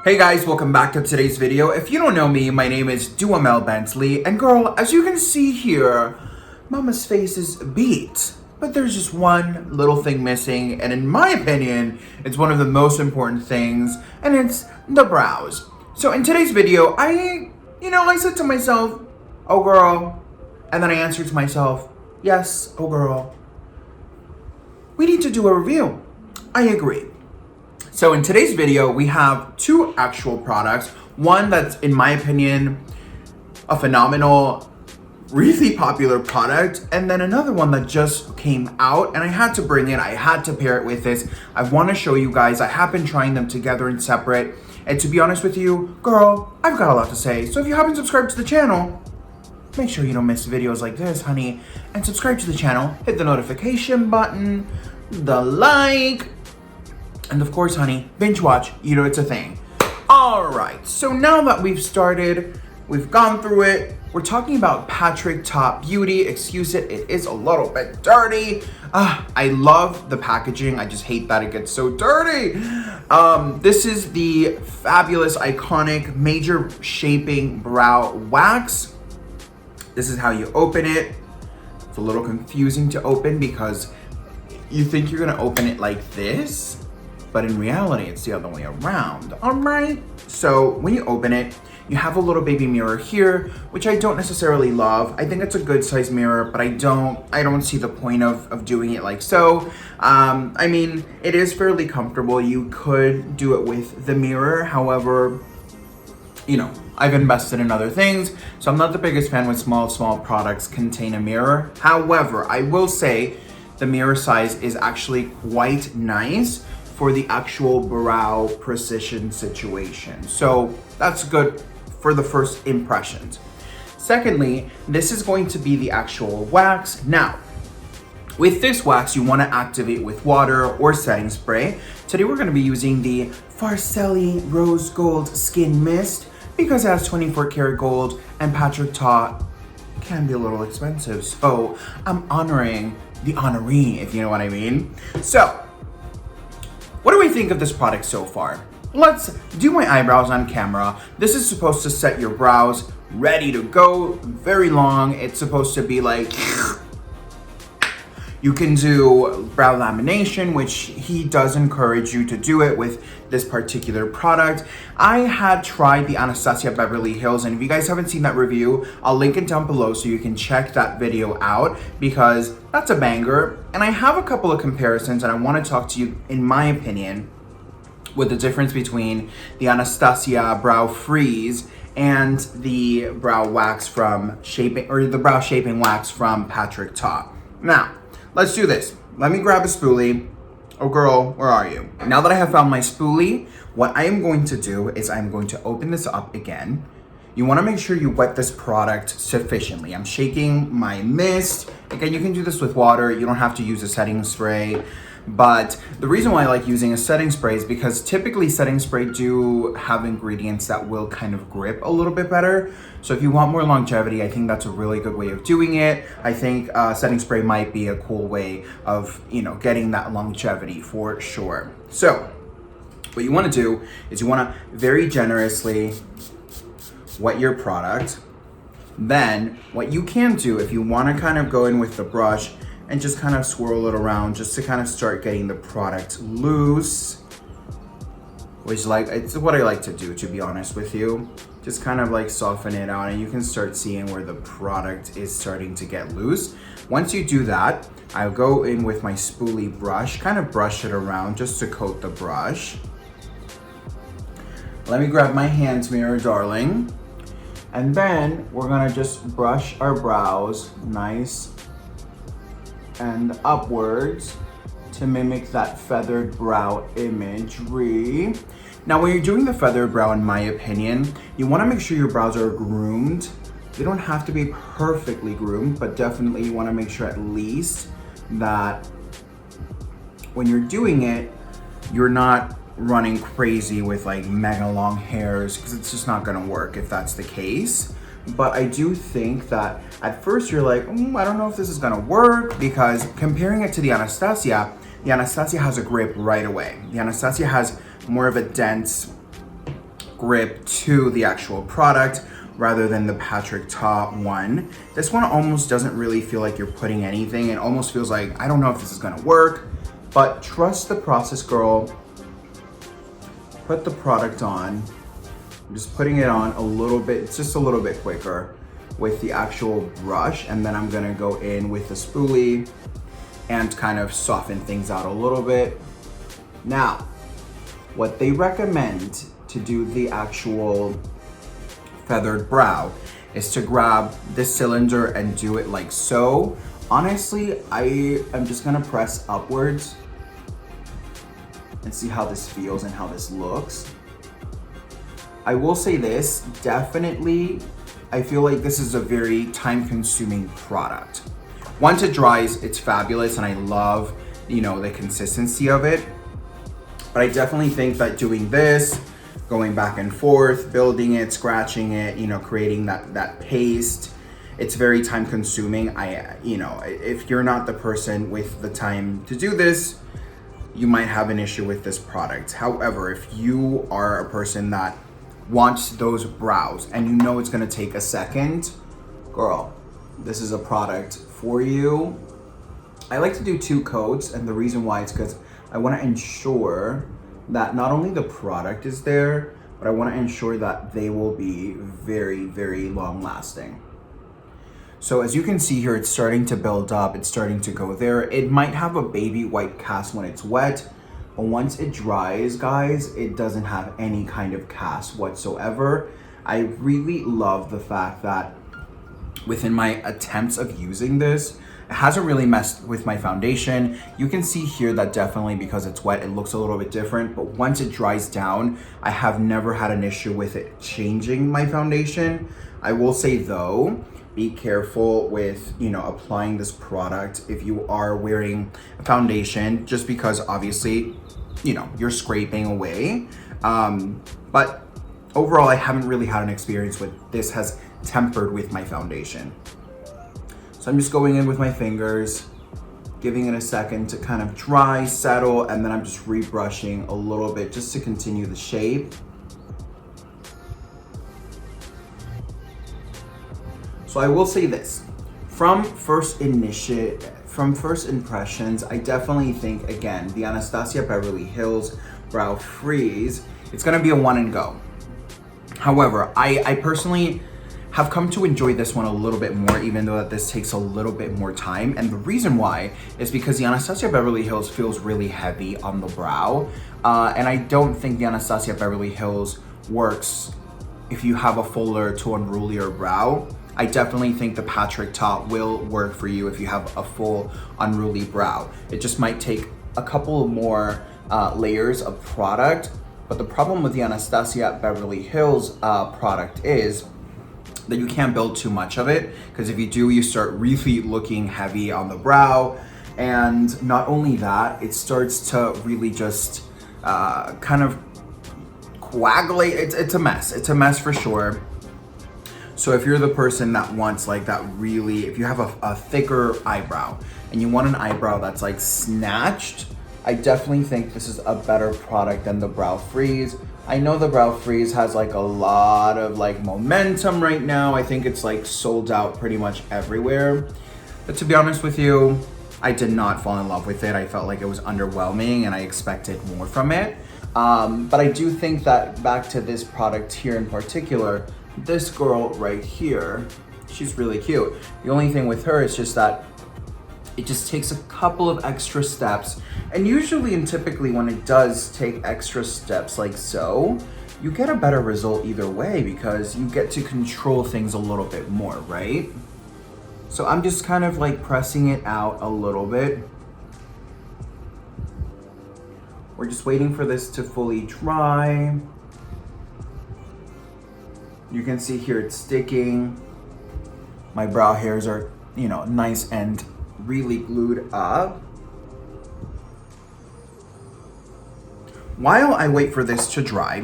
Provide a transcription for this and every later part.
Hey guys, welcome back to today's video. If you don't know me, my name is Duamel Bentley, and girl, as you can see here, Mama's face is beat. But there's just one little thing missing, and in my opinion, it's one of the most important things, and it's the brows. So in today's video, I said to myself, oh girl, and then I answered to myself, yes, oh girl, we need to do a review. I agree. So in today's video, we have two actual products. One that's, in my opinion, a phenomenal, really popular product. And then another one that just came out and I had to bring it. I had to pair it with this. I want to show you guys. I have been trying them together and separate. And to be honest with you, girl, I've got a lot to say. So if you haven't subscribed to the channel, make sure you don't miss videos like this, honey. And subscribe to the channel. Hit the notification button, the like, and of course, honey, binge watch, it's a thing. All right, so now that we've started, we've gone through it, we're talking about Patrick Top Beauty. Excuse it is a little bit dirty. I love the packaging, I just hate that it gets so dirty. This is the fabulous, iconic, major shaping brow wax. This is how you open it. It's a little confusing to open because you think you're gonna open it like this, but in reality, it's the other way around, all right? So when you open it, you have a little baby mirror here, which I don't necessarily love. I think it's a good size mirror, but I don't see the point of doing it like so. I mean, it is fairly comfortable. You could do it with the mirror. However, I've invested in other things, so I'm not the biggest fan when small products contain a mirror. However, I will say the mirror size is actually quite nice for the actual brow precision situation. So that's good for the first impressions. Secondly, this is going to be the actual wax. Now, with this wax, you wanna activate with water or setting spray. Today we're gonna be using the Farcelli Rose Gold Skin Mist because it has 24 karat gold and Patrick Top can be a little expensive. So I'm honoring the honoree, if you know what I mean. So, what do we think of this product so far? Let's do my eyebrows on camera. This is supposed to set your brows ready to go, very long. It's supposed to be like, you can do brow lamination, which he does encourage you to do it with this particular product. I had tried the Anastasia Beverly Hills, and if you guys haven't seen that review, I'll link it down below so you can check that video out because that's a banger. And I have a couple of comparisons and I want to talk to you, in my opinion, with the difference between the Anastasia Brow Freeze and the brow wax from the brow shaping wax from Patrick Top. Now, let's do this. Let me grab a spoolie. Oh girl, where are you? Now that I have found my spoolie, what I am going to do is I'm going to open this up again. You wanna make sure you wet this product sufficiently. I'm shaking my mist. Again, you can do this with water. You don't have to use a setting spray. But the reason why I like using a setting spray is because typically setting spray do have ingredients that will kind of grip a little bit better. So if you want more longevity, I think that's a really good way of doing it. I think setting spray might be a cool way of, getting that longevity for sure. So what you want to do is you want to very generously wet your product. Then what you can do, if you want to kind of go in with the brush and just kind of swirl it around just to kind of start getting the product loose, which it's what I like to do, to be honest with you. Just kind of like soften it out and you can start seeing where the product is starting to get loose. Once you do that, I'll go in with my spoolie brush, kind of brush it around just to coat the brush. Let me grab my hand mirror, darling. And then we're gonna just brush our brows nice and upwards to mimic that feathered brow imagery. Now, when you're doing the feathered brow, in my opinion, you wanna make sure your brows are groomed. They don't have to be perfectly groomed, but definitely you wanna make sure at least that when you're doing it, you're not running crazy with like mega long hairs, because it's just not gonna work if that's the case. But I do think that at first you're like, I don't know if this is gonna work, because comparing it to the Anastasia has a grip right away. The Anastasia has more of a dense grip to the actual product rather than the Patrick Ta one. This one almost doesn't really feel like you're putting anything. It almost feels like, I don't know if this is gonna work, but trust the process, girl. Put the product on. I'm just putting it on a little bit, it's just a little bit quicker with the actual brush, and then I'm gonna go in with the spoolie and kind of soften things out a little bit. Now, what they recommend to do the actual feathered brow is to grab this cylinder and do it like so. Honestly, I am just gonna press upwards and see how this feels and how this looks. I will say this, definitely, I feel like this is a very time-consuming product. Once it dries, it's fabulous, and I love, you know, the consistency of it. But I definitely think that doing this, going back and forth, building it, scratching it, you know, creating that paste, it's very time-consuming. You know, if you're not the person with the time to do this, you might have an issue with this product. However, if you are a person that wants those brows and you know it's gonna take a second, girl, this is a product for you. I like to do 2 coats, and the reason why is because I wanna ensure that not only the product is there, but I wanna ensure that they will be very, very long lasting. So as you can see here, it's starting to build up, it's starting to go there. It might have a baby white cast when it's wet, but once it dries, guys, it doesn't have any kind of cast whatsoever. I really love the fact that within my attempts of using this, it hasn't really messed with my foundation. You can see here that definitely because it's wet, it looks a little bit different, but once it dries down, I have never had an issue with it changing my foundation. I will say though, be careful with, you know, applying this product if you are wearing a foundation, just because obviously, you know, you're scraping away. But overall, I haven't really had an experience with this has tempered with my foundation. So I'm just going in with my fingers, giving it a second to kind of dry, settle, and then I'm just rebrushing a little bit just to continue the shape. So I will say this, from first impressions, I definitely think, again, the Anastasia Beverly Hills Brow Freeze, it's gonna be a one and go. However, I personally have come to enjoy this one a little bit more, even though that this takes a little bit more time. And the reason why is because the Anastasia Beverly Hills feels really heavy on the brow. And I don't think the Anastasia Beverly Hills works if you have a fuller to unrulier brow. I definitely think the Patrick Ta will work for you if you have a full unruly brow. It just might take a couple more layers of product. But the problem with the Anastasia Beverly Hills product is that you can't build too much of it, because if you do, you start really looking heavy on the brow. And not only that, it starts to really just kind of coagulate. It's a mess. It's a mess for sure. So if you're the person that wants like that really, if you have a thicker eyebrow and you want an eyebrow that's like snatched, I definitely think this is a better product than the Brow Freeze. I know the Brow Freeze has like a lot of like momentum right now. I think it's like sold out pretty much everywhere. But to be honest with you, I did not fall in love with it. I felt like it was underwhelming and I expected more from it. But I do think that back to this product here in particular, this girl right here, she's really cute. The only thing with her is just that it just takes a couple of extra steps. And usually and typically when it does take extra steps like so, you get a better result either way because you get to control things a little bit more, right? So I'm just kind of like pressing it out a little bit. We're just waiting for this to fully dry. You can see here it's sticking. My brow hairs are, you know, nice and really glued up. While I wait for this to dry,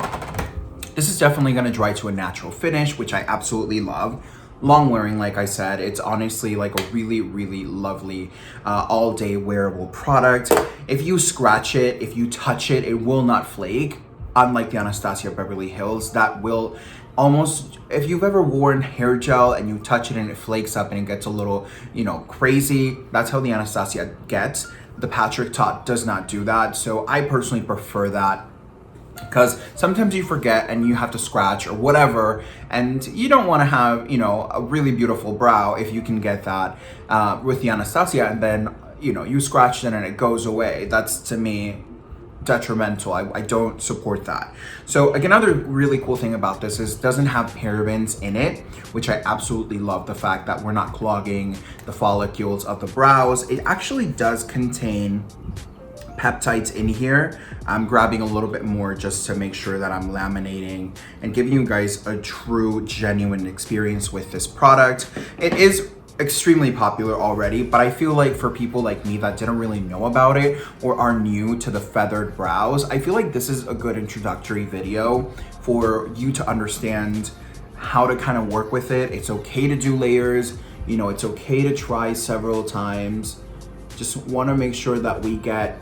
this is definitely gonna dry to a natural finish, which I absolutely love. Long wearing, like I said, it's honestly like a really, really lovely all day wearable product. If you scratch it, if you touch it, it will not flake. unlike the Anastasia Beverly Hills, that will almost, if you've ever worn hair gel and you touch it and it flakes up and it gets a little, you know, crazy, that's how the Anastasia gets. The Patrick Ta does not do that. So I personally prefer that, because sometimes you forget and you have to scratch or whatever, and you don't want to have, you know, a really beautiful brow if you can get that with the Anastasia, and then, you know, you scratch it and it goes away. That's, to me, detrimental. I don't support that. So again, another really cool thing about this is it doesn't have parabens in it, which I absolutely love. The fact that we're not clogging the follicles of the brows. It actually does contain peptides in here. I'm grabbing a little bit more just to make sure that I'm laminating and giving you guys a true, genuine experience with this product. It is extremely popular already, but I feel like for people like me that didn't really know about it or are new to the feathered brows, I feel like this is a good introductory video for you to understand how to kind of work with it. It's okay to do layers, you know, it's okay to try several times. Just want to make sure that we get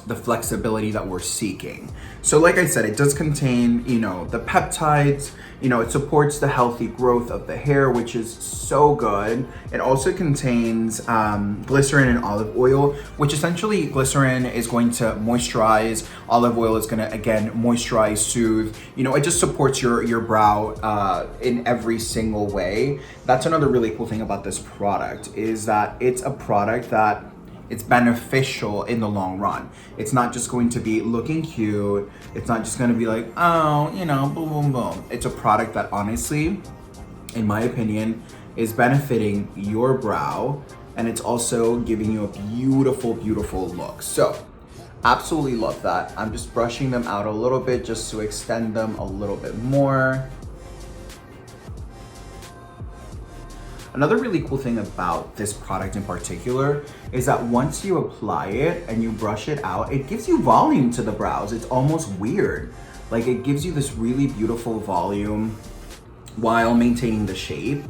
the flexibility that we're seeking. So like I said, it does contain, you know, the peptides, you know, it supports the healthy growth of the hair, which is so good. It also contains glycerin and olive oil, which essentially glycerin is going to moisturize, olive oil is going to, again, moisturize, soothe. You know, it just supports your brow in every single way. That's another really cool thing about this product, is that it's a product that it's beneficial in the long run. It's not just going to be looking cute. It's not just going to be like, oh, you know, boom, boom, boom. It's a product that honestly, in my opinion, is benefiting your brow, and it's also giving you a beautiful, beautiful look. So absolutely love that. I'm just brushing them out a little bit just to extend them a little bit more. Another really cool thing about this product in particular is that once you apply it and you brush it out, it gives you volume to the brows. It's almost weird. Like, it gives you this really beautiful volume while maintaining the shape,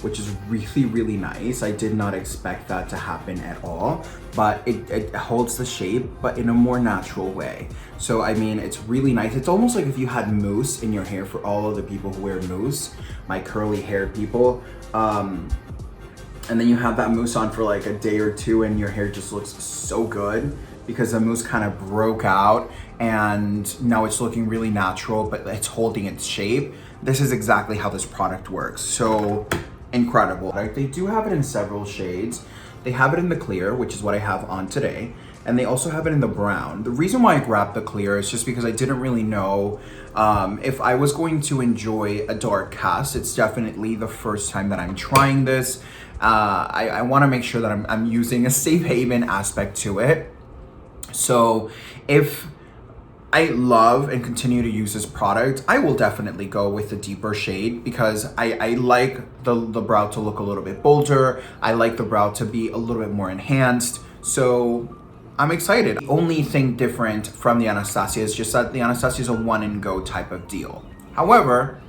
which is really, really nice. I did not expect that to happen at all, but it holds the shape, but in a more natural way. So, I mean, it's really nice. It's almost like if you had mousse in your hair, for all of the people who wear mousse, my curly haired people. And then you have that mousse on for like a day or two and your hair just looks so good because the mousse kind of broke out and now it's looking really natural, but it's holding its shape. This is exactly how this product works. So incredible. They do have it in several shades. They have it in the clear, which is what I have on today. And they also have it in the brown. The reason why I grabbed the clear is just because I didn't really know if I was going to enjoy a dark cast. It's definitely the first time that I'm trying this. I want to make sure that I'm using a safe haven aspect to it. So if I love and continue to use this product, I will definitely go with the deeper shade because I like the brow to look a little bit bolder. I like the brow to be a little bit more enhanced. So I'm excited. The only thing different from the Anastasia is just that the Anastasia is a one and go type of deal. However,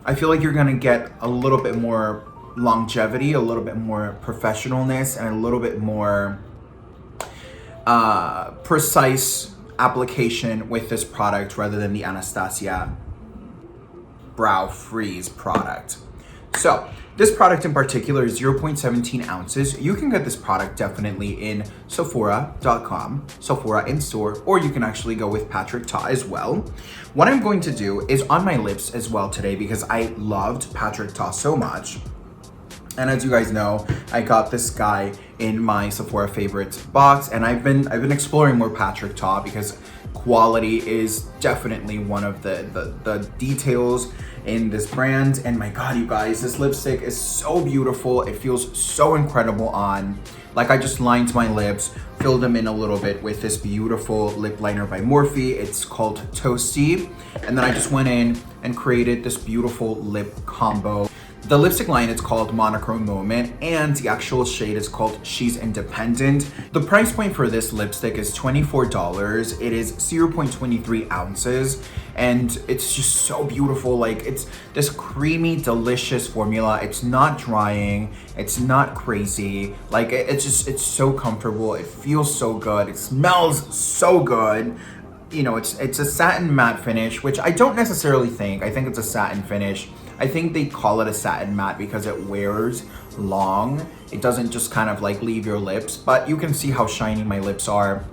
I feel like you're gonna get a little bit more longevity, a little bit more professionalness, and a little bit more precise application with this product rather than the Anastasia Brow Freeze product. So this product in particular is 0.17 ounces. You can get this product definitely in Sephora.com, Sephora in store, or you can actually go with Patrick Ta as well. What I'm going to do is on my lips as well today because I loved Patrick Ta so much. And as you guys know, I got this guy in my Sephora favorites box, and I've been exploring more Patrick Ta because quality is definitely one of the details in this brand. And my God, you guys, this lipstick is so beautiful. It feels so incredible on. Like, I just lined my lips, filled them in a little bit with this beautiful lip liner by Morphe. It's called Toasty. And then I just went in and created this beautiful lip combo. The lipstick line is called Monochrome Moment, and the actual shade is called She's Independent. The price point for this lipstick is $24. It is 0.23 ounces, and it's just so beautiful. Like, it's this creamy, delicious formula. It's not drying. It's not crazy. Like, it's so comfortable. It feels so good. It smells so good. you know, it's a satin matte finish, which I don't necessarily think. I think it's a satin finish. I think they call it a satin matte because it wears long. It doesn't just kind of like leave your lips, but you can see how shiny my lips are.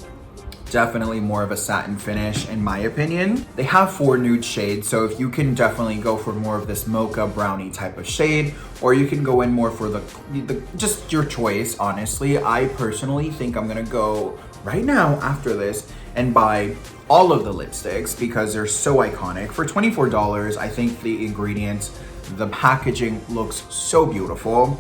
Definitely more of a satin finish in my opinion. They have 4 nude shades, so if you can definitely go for more of this mocha brownie type of shade, or you can go in more for the just your choice. Honestly, I personally think I'm gonna go right now after this and buy all of the lipsticks because they're so iconic. For $24, I think the ingredients, the packaging looks so beautiful.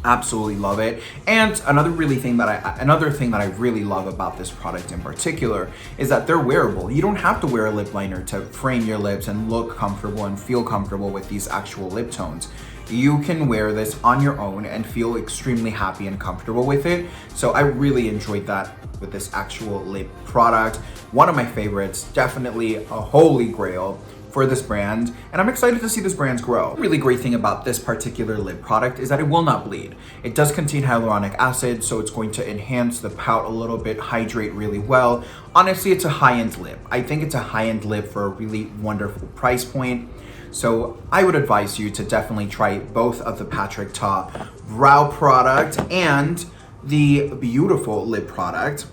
Absolutely love it. And another thing that I really love about this product in particular is that they're wearable. You don't have to wear a lip liner to frame your lips and look comfortable and feel comfortable with these actual lip tones. You can wear this on your own and feel extremely happy and comfortable with it. So I really enjoyed that with this actual lip product. One of my favorites, definitely a holy grail for this brand, and I'm excited to see this brand grow. The really great thing about this particular lip product is that it will not bleed. It does contain hyaluronic acid, so it's going to enhance the pout a little bit, hydrate really well. Honestly, it's a high-end lip. I think it's a high-end lip for a really wonderful price point. So I would advise you to definitely try both of the Patrick Ta brow product and the beautiful lip product.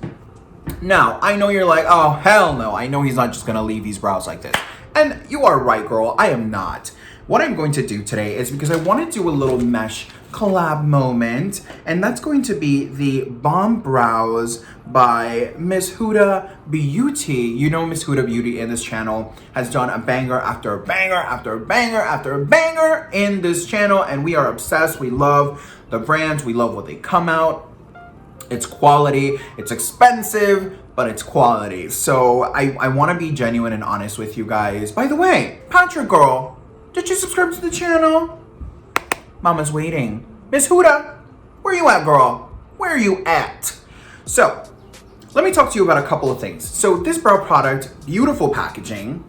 Now, I know you're like, oh, hell no. I know he's not just gonna leave these brows like this. And you are right, girl, I am not. What I'm going to do today is because I want to do a little mesh collab moment, and that's going to be the BOMBBROWS by Miss Huda Beauty. You know Miss Huda Beauty in this channel has done a banger after a banger after a banger after a banger in this channel, and we are obsessed. We love the brands, we love what they come out. It's quality, it's expensive, but it's quality. So I want to be genuine and honest with you guys. By the way, Patrick girl, did you subscribe to the channel? Mama's waiting. Miss Huda, where you at, girl? Where are you at? So let me talk to you about a couple of things. So this brow product, beautiful packaging.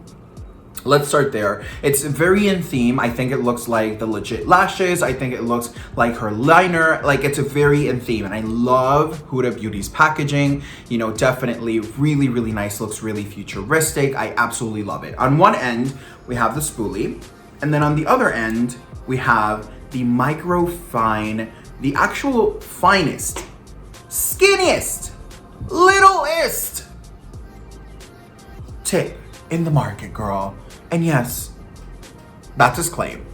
Let's start there. It's very in theme. I think it looks like the legit lashes. I think it looks like her liner. Like, it's a very in theme, and I love Huda Beauty's packaging. You know, definitely really, really nice. Looks really futuristic. I absolutely love it. On one end, we have the spoolie, and then on the other end, we have the micro fine, the actual finest, skinniest, littlest tip in the market, girl. And yes, that's his claim.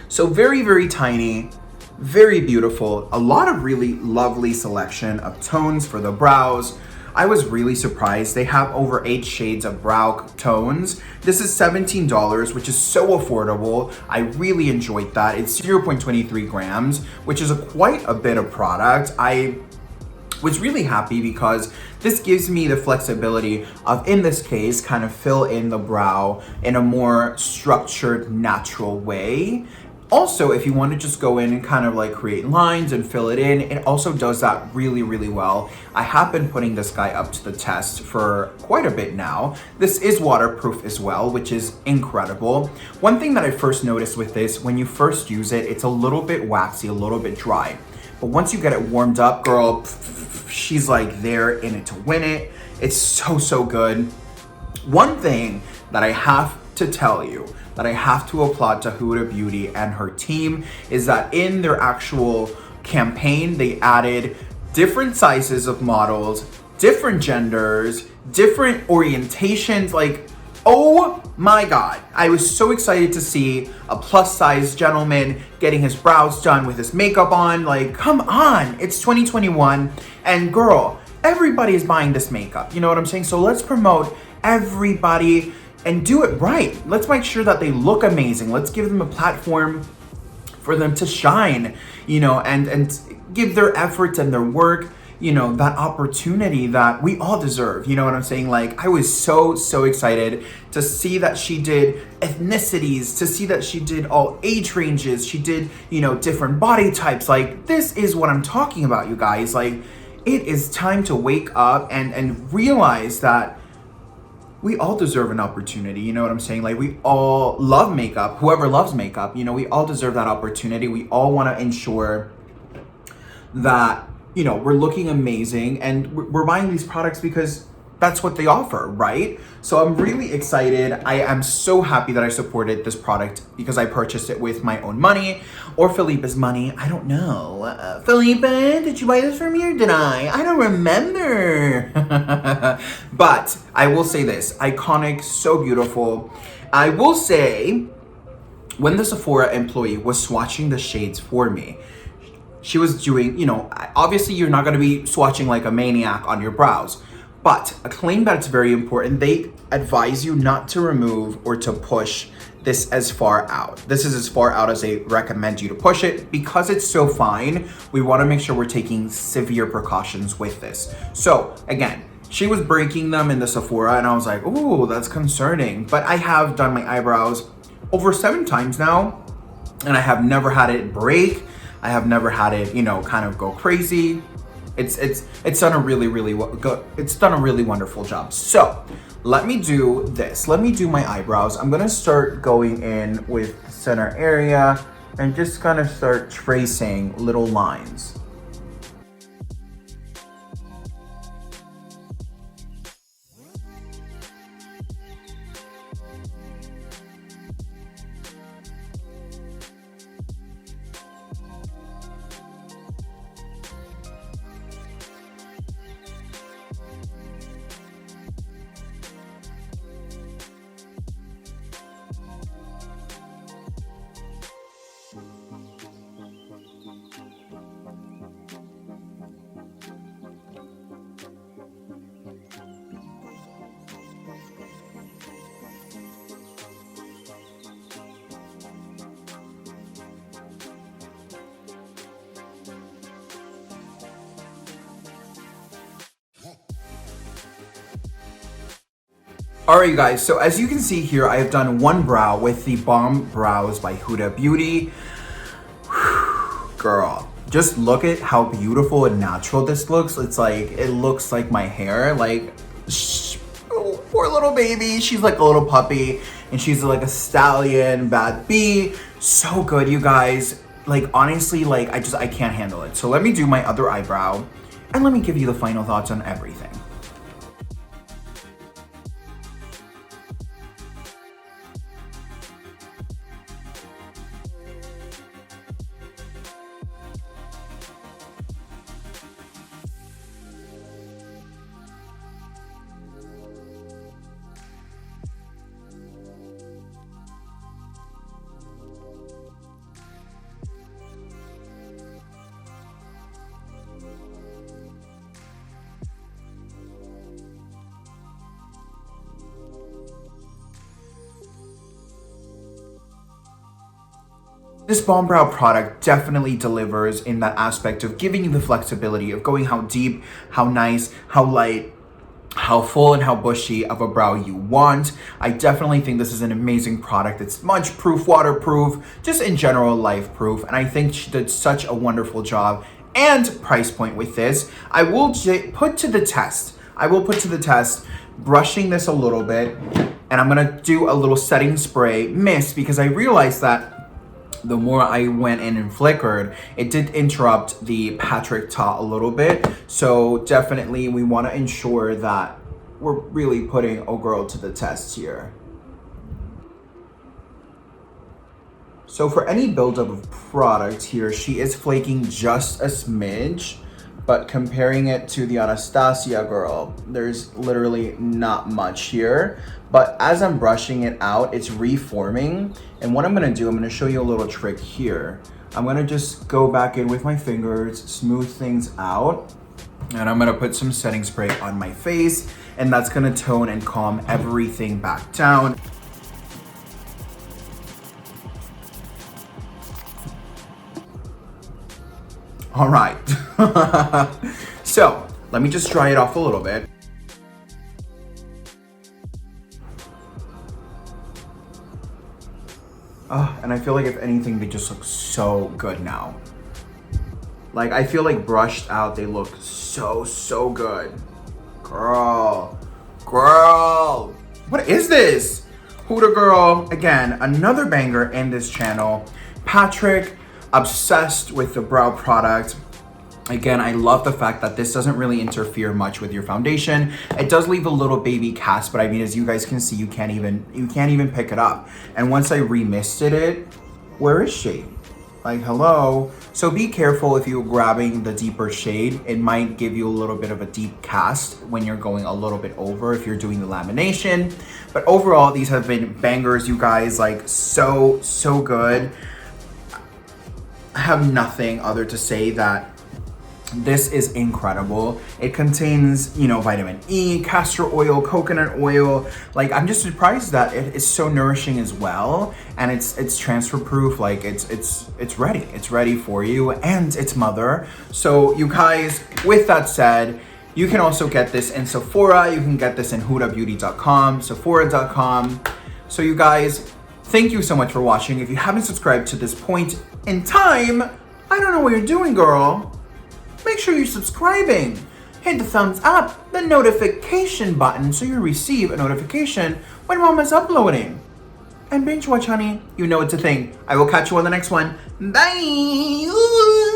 So very, very tiny, very beautiful. A lot of really lovely selection of tones for the brows. I was really surprised. They have over 8 shades of brow tones. This is $17, which is so affordable. I really enjoyed that. It's 0.23 grams, which is quite a bit of product. I was really happy because this gives me the flexibility of, in this case, kind of fill in the brow in a more structured, natural way. Also, if you want to just go in and kind of like create lines and fill it in, it also does that really, really well. I have been putting this guy up to the test for quite a bit now. This is waterproof as well, which is incredible. One thing that I first noticed with this, when you first use it, it's a little bit waxy, a little bit dry. But once you get it warmed up, girl, she's like there in it to win it. It's so, so good. One thing that I have to tell you, that I have to applaud to Huda Beauty and her team, is that in their actual campaign, they added different sizes of models, different genders, different orientations. Like, oh my God. I was so excited to see a plus size gentleman getting his brows done with his makeup on. Like, come on, it's 2021. And girl, everybody is buying this makeup. You know what I'm saying? So let's promote everybody and do it right. Let's make sure that they look amazing. Let's give them a platform for them to shine, you know, and give their efforts and their work, you know, that opportunity that we all deserve. You know what I'm saying? Like, I was so, so excited to see that she did ethnicities, to see that she did all age ranges. She did, you know, different body types. Like, this is what I'm talking about, you guys. Like, it is time to wake up and realize that we all deserve an opportunity. You know what I'm saying? Like, we all love makeup. Whoever loves makeup, you know, we all deserve that opportunity. We all want to ensure that, you know, we're looking amazing, and we're buying these products because that's what they offer, right? So I'm really excited. I am so happy that I supported this product because I purchased it with my own money or Felipe's money. I don't know. Felipe, did you buy this from me or did I? I don't remember. But I will say this, iconic, so beautiful. I will say, when the Sephora employee was swatching the shades for me, she was doing, you know, obviously you're not going to be swatching like a maniac on your brows, but a claim that's very important, they advise you not to remove or to push this as far out. This is as far out as they recommend you to push it. Because it's so fine, we want to make sure we're taking severe precautions with this. So again, she was breaking them in the Sephora and I was like, oh, that's concerning. But I have done my eyebrows over 7 times now and I have never had it break. I have never had it, you know, kind of go crazy. It's done a really good. It's done a really wonderful job. So let me do this. Let me do my eyebrows. I'm gonna start going in with the center area and just kind of start tracing little lines. Alright you guys, so as you can see here, I have done one brow with the Bomb Brows by Huda Beauty. Girl, just look at how beautiful and natural this looks. It's like, it looks like my hair, like, oh, poor little baby. She's like a little puppy and she's like a stallion, bad bee. So good, you guys. Like, honestly, like, I can't handle it. So let me do my other eyebrow and let me give you the final thoughts on everything. This Bomb Brow product definitely delivers in that aspect of giving you the flexibility of going how deep, how nice, how light, how full and how bushy of a brow you want. I definitely think this is an amazing product. It's smudge proof, waterproof, just in general life proof. And I think she did such a wonderful job and price point with this. I will put to the test. Brushing this a little bit, and I'm gonna do a little setting spray mist because I realized that the more I went in and flickered, it did interrupt the Patrick Ta a little bit. So definitely we want to ensure that we're really putting Oh Girl to the test here. So for any buildup of product here, she is flaking just a smidge, but comparing it to the Anastasia girl, there's literally not much here. But as I'm brushing it out, it's reforming. And what I'm gonna do, I'm gonna show you a little trick here. I'm gonna just go back in with my fingers, smooth things out, and I'm gonna put some setting spray on my face, and that's gonna tone and calm everything back down. All right, so let me just dry it off a little bit. And I feel like if anything, they just look so good now. Like, I feel like brushed out, they look so good. Girl. What is this? Huda girl, again, another banger in this channel. Patrick, obsessed with the brow product. Again, I love the fact that this doesn't really interfere much with your foundation. It does leave a little baby cast, but I mean, as you guys can see, you can't even pick it up. And once I remisted it, where is she? Like, hello. So be careful if you're grabbing the deeper shade. It might give you a little bit of a deep cast when you're going a little bit over if you're doing the lamination. But overall, these have been bangers, you guys. Like, so good. I have nothing other to say that this is incredible. It contains, you know, vitamin E, castor oil, coconut oil. Like, I'm just surprised that it is so nourishing as well, and it's transfer proof. Like, it's ready. It's ready for you, and it's mother. So you guys, with that said, you can also get this in Sephora. You can get this in hudabeauty.com, sephora.com. So you guys, thank you so much for watching. If you haven't subscribed to this point in time, I don't know what you're doing, girl. Make sure you're subscribing. Hit the thumbs up, the notification button so you receive a notification when Mama's uploading. And binge watch, honey. You know it's a thing. I will catch you on the next one. Bye.